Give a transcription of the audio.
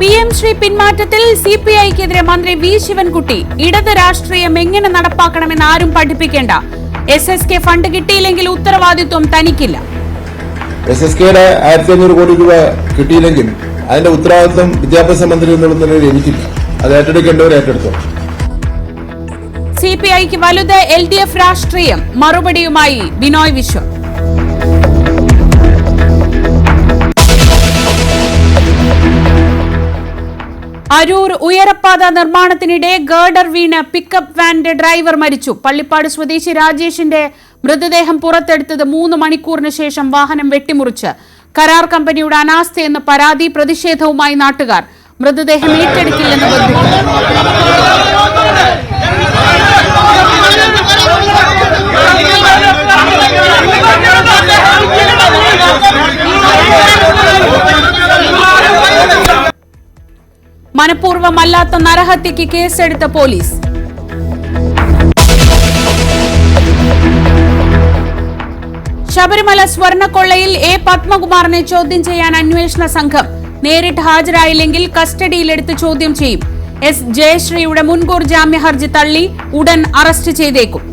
PM Shri പിന്മാറ്റത്തിൽ CPIക്കെതിരെ മന്ത്രി V Sivankutty. ഇടത് രാഷ്ട്രീയം എങ്ങനെ നടപ്പാക്കണമെന്ന് ആരും പഠിപ്പിക്കേണ്ട. SSK ഫണ്ട് കിട്ടിയില്ലെങ്കിൽ ഉത്തരവാദിത്വം തനിക്കില്ല. SSKയുടെ 1500 കോടി രൂപ കിട്ടിയില്ലെങ്കിൽ അതിന്റെ ഉത്തരവാദിത്വം വിദ്യാഭ്യാസ മന്ത്രി എന്നുള്ള നിലയിൽ എനിക്കില്ല. അത് ഏറ്റെടുക്കേണ്ടവർ ഏറ്റെടുത്തോ. CPIക്ക് വലുത് LDF രാഷ്ട്രീയം. മറുപടിയുമായി ബിനോയ് വിശ്വം. അരൂർ ഉയരപ്പാത നിർമ്മാണത്തിനിടെ ഗേർഡർ വീണ് പിക്കപ്പ് വാന്റെ ഡ്രൈവർ മരിച്ചു. പള്ളിപ്പാട് സ്വദേശി രാജേഷിന്റെ മൃതദേഹം പുറത്തെടുത്തത് 3 മണിക്കൂറിന് ശേഷം വാഹനം വെട്ടിമുറിച്ച്. കരാർ കമ്പനിയുടെ അനാസ്ഥയെന്ന് പരാതി. പ്രതിഷേധവുമായി നാട്ടുകാർ. മൃതദേഹം ഏറ്റെടുക്കില്ലെന്ന് മനഃപൂർവ്വമല്ലാത്ത നരഹത്യക്ക് കേസെടുത്ത പോലീസ്. ശബരിമല സ്വർണ്ണക്കൊള്ളയിൽ A. പത്മകുമാറിനെ ചോദ്യം ചെയ്യാൻ അന്വേഷണ സംഘം. നേരിട്ട് ഹാജരായില്ലെങ്കിൽ കസ്റ്റഡിയിലെടുത്ത് ചോദ്യം ചെയ്യും. S. ജയശ്രീയുടെ മുൻകൂർ ജാമ്യ ഹർജി തള്ളി. ഉടൻ അറസ്റ്റ് ചെയ്തേക്കും.